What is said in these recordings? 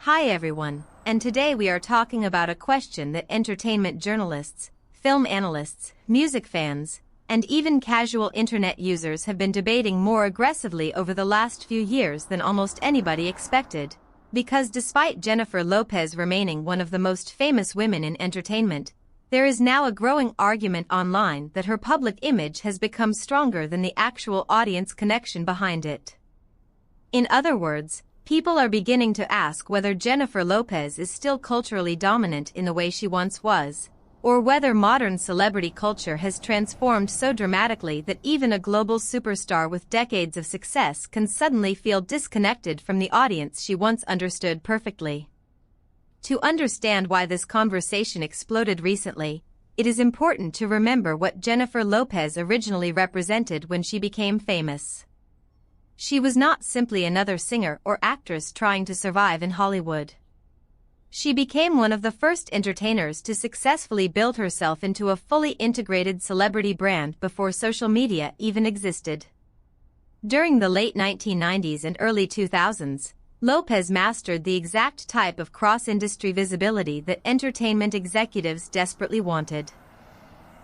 Hi everyone, and today we are talking about a question that entertainment journalists, film analysts, music fans, and even casual internet users have been debating more aggressively over the last few years than almost anybody expected. Because despite Jennifer Lopez remaining one of the most famous women in entertainment, there is now a growing argument online that her public image has become stronger than the actual audience connection behind it. In other words, people are beginning to ask whether Jennifer Lopez is still culturally dominant in the way she once was, or whether modern celebrity culture has transformed so dramatically that even a global superstar with decades of success can suddenly feel disconnected from the audience she once understood perfectly. To understand why this conversation exploded recently, it is important to remember what Jennifer Lopez originally represented when she became famous. She was not simply another singer or actress trying to survive in Hollywood. She became one of the first entertainers to successfully build herself into a fully integrated celebrity brand before social media even existed. During the late 1990s and early 2000s, Lopez mastered the exact type of cross-industry visibility that entertainment executives desperately wanted.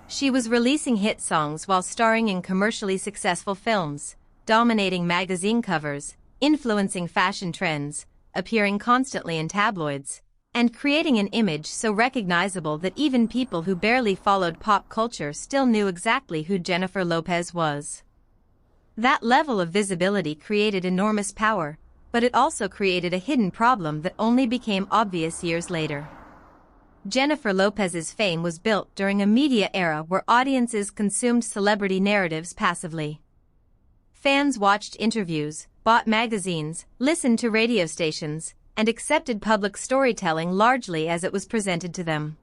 She was releasing hit songs while starring in commercially successful films, dominating magazine covers, influencing fashion trends, appearing constantly in tabloids, and creating an image so recognizable that even people who barely followed pop culture still knew exactly who Jennifer Lopez was. That level of visibility created enormous power, but it also created a hidden problem that only became obvious years later. Jennifer Lopez's fame was built during a media era where audiences consumed celebrity narratives passively. Fans watched interviews, bought magazines, listened to radio stations, and accepted public storytelling largely as it was presented to them.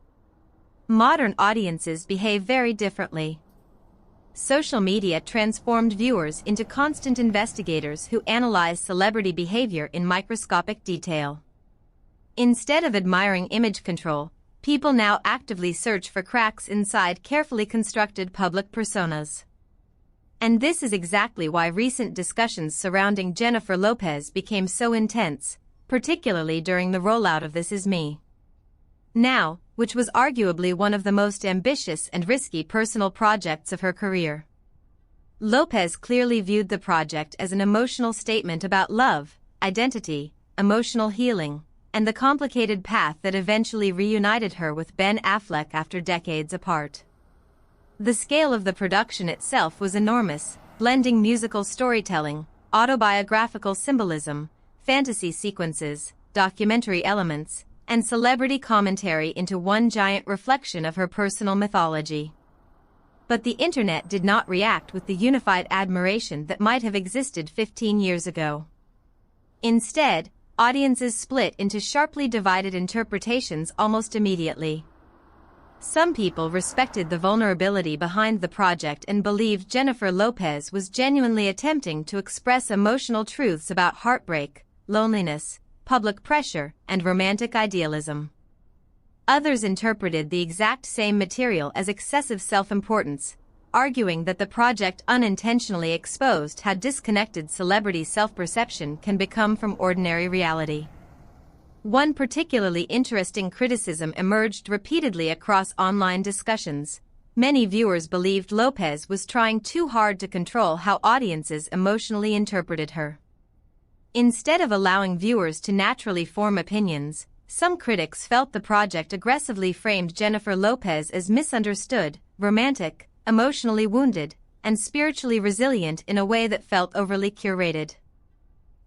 Modern audiences behave very differently. Social media transformed viewers into constant investigators who analyze celebrity behavior in microscopic detail. Instead of admiring image control, people now actively search for cracks inside carefully constructed public personas. And this is exactly why recent discussions surrounding Jennifer Lopez became so intense, particularly during the rollout of This Is Me Now, which was arguably one of the most ambitious and risky personal projects of her career. Lopez clearly viewed the project as an emotional statement about love, identity, emotional healing, and the complicated path that eventually reunited her with Ben Affleck after decades apart. The scale of the production itself was enormous, blending musical storytelling, autobiographical symbolism, fantasy sequences, documentary elements, and celebrity commentary into one giant reflection of her personal mythology. But the internet did not react with the unified admiration that might have existed 15 years ago. Instead, audiences split into sharply divided interpretations almost immediately. Some people respected the vulnerability behind the project and believed Jennifer Lopez was genuinely attempting to express emotional truths about heartbreak, loneliness, public pressure, and romantic idealism. Others interpreted the exact same material as excessive self-importance, arguing that the project unintentionally exposed how disconnected celebrity self-perception can become from ordinary reality. One particularly interesting criticism emerged repeatedly across online discussions. Many viewers believed Lopez was trying too hard to control how audiences emotionally interpreted her. Instead of allowing viewers to naturally form opinions, some critics felt the project aggressively framed Jennifer Lopez as misunderstood, romantic, emotionally wounded, and spiritually resilient in a way that felt overly curated.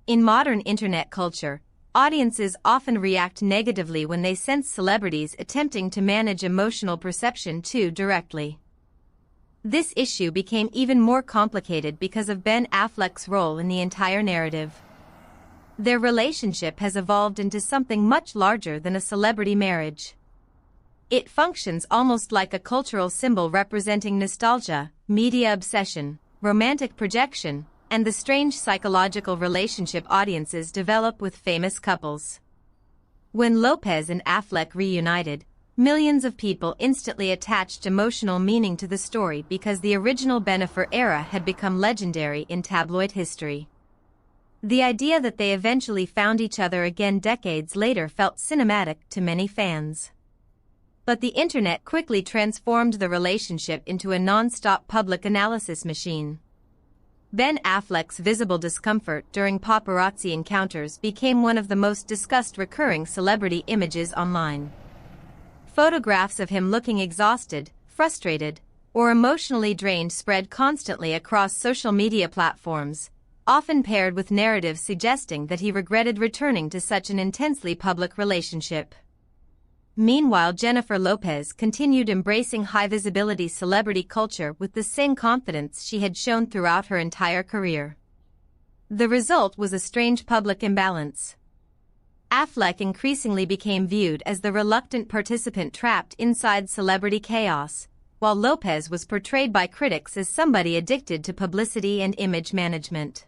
In modern internet culture, audiences often react negatively when they sense celebrities attempting to manage emotional perception too directly. This issue became even more complicated because of Ben Affleck's role in the entire narrative. Their relationship has evolved into something much larger than a celebrity marriage. It functions almost like a cultural symbol representing nostalgia, media obsession, romantic projection, and the strange psychological relationship audiences develop with famous couples. When Lopez and Affleck reunited, millions of people instantly attached emotional meaning to the story because the original Bennifer era had become legendary in tabloid history. The idea that they eventually found each other again decades later felt cinematic to many fans. But the internet quickly transformed the relationship into a non-stop public analysis machine. Ben Affleck's visible discomfort during paparazzi encounters became one of the most discussed recurring celebrity images online. Photographs of him looking exhausted, frustrated, or emotionally drained spread constantly across social media platforms, often paired with narratives suggesting that he regretted returning to such an intensely public relationship. Meanwhile, Jennifer Lopez continued embracing high-visibility celebrity culture with the same confidence she had shown throughout her entire career. The result was a strange public imbalance. Affleck increasingly became viewed as the reluctant participant trapped inside celebrity chaos, while Lopez was portrayed by critics as somebody addicted to publicity and image management.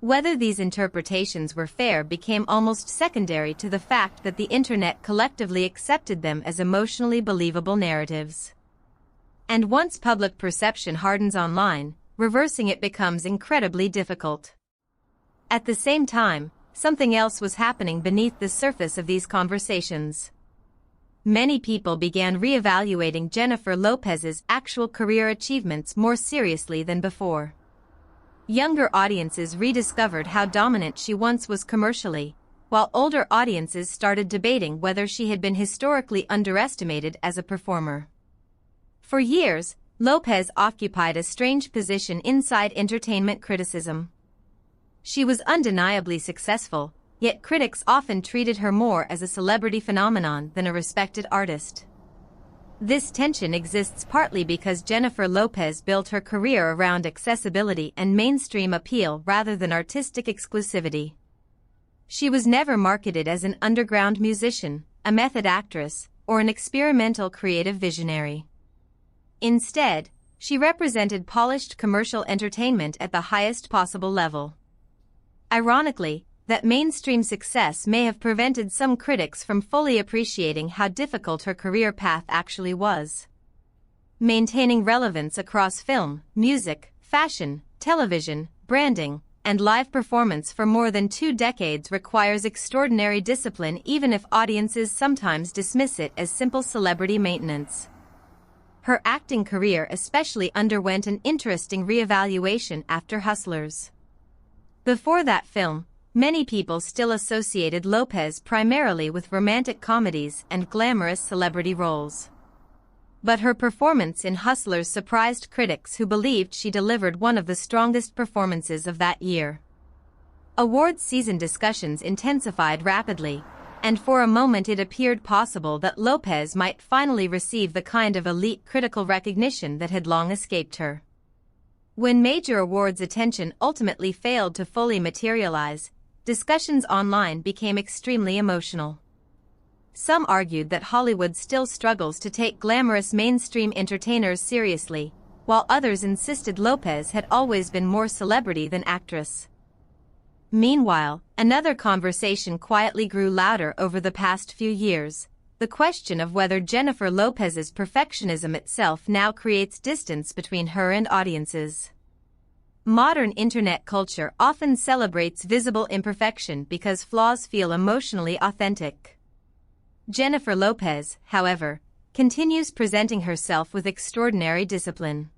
Whether these interpretations were fair became almost secondary to the fact that the internet collectively accepted them as emotionally believable narratives. And once public perception hardens online, reversing it becomes incredibly difficult. At the same time, something else was happening beneath the surface of these conversations. Many people began re-evaluating Jennifer Lopez's actual career achievements more seriously than before. Younger audiences rediscovered how dominant she once was commercially, while older audiences started debating whether she had been historically underestimated as a performer. For years, Lopez occupied a strange position inside entertainment criticism. She was undeniably successful, yet critics often treated her more as a celebrity phenomenon than a respected artist. This tension exists partly because Jennifer Lopez built her career around accessibility and mainstream appeal rather than artistic exclusivity. She was never marketed as an underground musician, a method actress, or an experimental creative visionary. Instead, she represented polished commercial entertainment at the highest possible level. Ironically, that mainstream success may have prevented some critics from fully appreciating how difficult her career path actually was. Maintaining relevance across film, music, fashion, television, branding, and live performance for more than 2 decades requires extraordinary discipline, even if audiences sometimes dismiss it as simple celebrity maintenance. Her acting career especially underwent an interesting re-evaluation after Hustlers. Before that film, many people still associated Lopez primarily with romantic comedies and glamorous celebrity roles. But her performance in Hustlers surprised critics who believed she delivered one of the strongest performances of that year. Awards season discussions intensified rapidly, and for a moment it appeared possible that Lopez might finally receive the kind of elite critical recognition that had long escaped her. When major awards attention ultimately failed to fully materialize, discussions online became extremely emotional. Some argued that Hollywood still struggles to take glamorous mainstream entertainers seriously, while others insisted Lopez had always been more celebrity than actress. Meanwhile, another conversation quietly grew louder over the past few years: the question of whether Jennifer Lopez's perfectionism itself now creates distance between her and audiences. Modern internet culture often celebrates visible imperfection because flaws feel emotionally authentic. Jennifer Lopez, however, continues presenting herself with extraordinary discipline.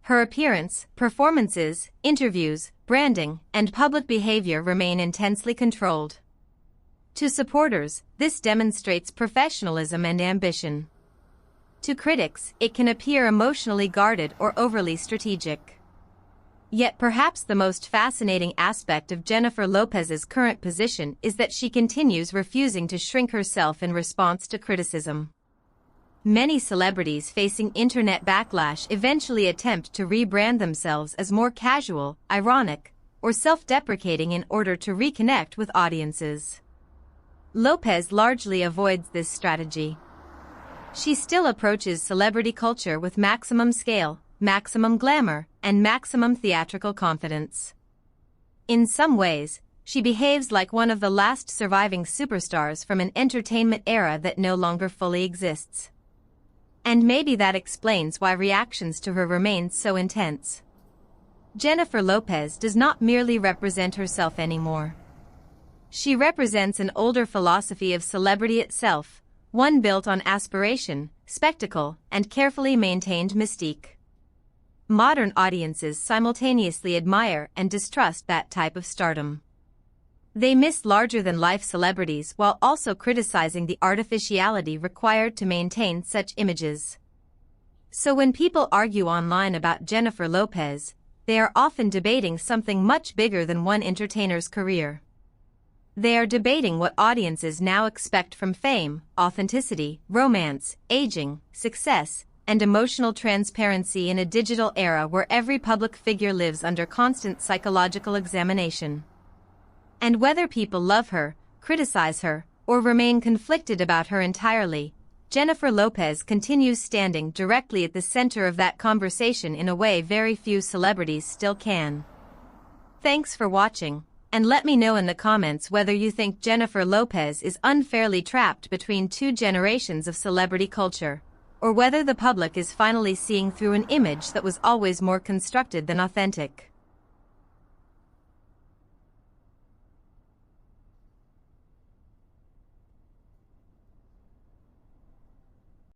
Her appearance, performances, interviews, branding, and public behavior remain intensely controlled. To supporters, this demonstrates professionalism and ambition. To critics, it can appear emotionally guarded or overly strategic. Yet perhaps the most fascinating aspect of Jennifer Lopez's current position is that she continues refusing to shrink herself in response to criticism. Many celebrities facing internet backlash eventually attempt to rebrand themselves as more casual, ironic, or self-deprecating in order to reconnect with audiences. Lopez largely avoids this strategy. She still approaches celebrity culture with maximum scale, maximum glamour, and maximum theatrical confidence. In some ways, she behaves like one of the last surviving superstars from an entertainment era that no longer fully exists. And maybe that explains why reactions to her remain so intense. Jennifer Lopez does not merely represent herself anymore. She represents an older philosophy of celebrity itself, one built on aspiration, spectacle, and carefully maintained mystique. Modern audiences simultaneously admire and distrust that type of stardom. They miss larger-than-life celebrities while also criticizing the artificiality required to maintain such images. So when people argue online about Jennifer Lopez, they are often debating something much bigger than one entertainer's career. They are debating what audiences now expect from fame, authenticity, romance, aging, success, and emotional transparency in a digital era where every public figure lives under constant psychological examination. And whether people love her, criticize her, or remain conflicted about her entirely, Jennifer Lopez continues standing directly at the center of that conversation in a way very few celebrities still can. Thanks for watching, and let me know in the comments whether you think Jennifer Lopez is unfairly trapped between two generations of celebrity culture, or whether the public is finally seeing through an image that was always more constructed than authentic.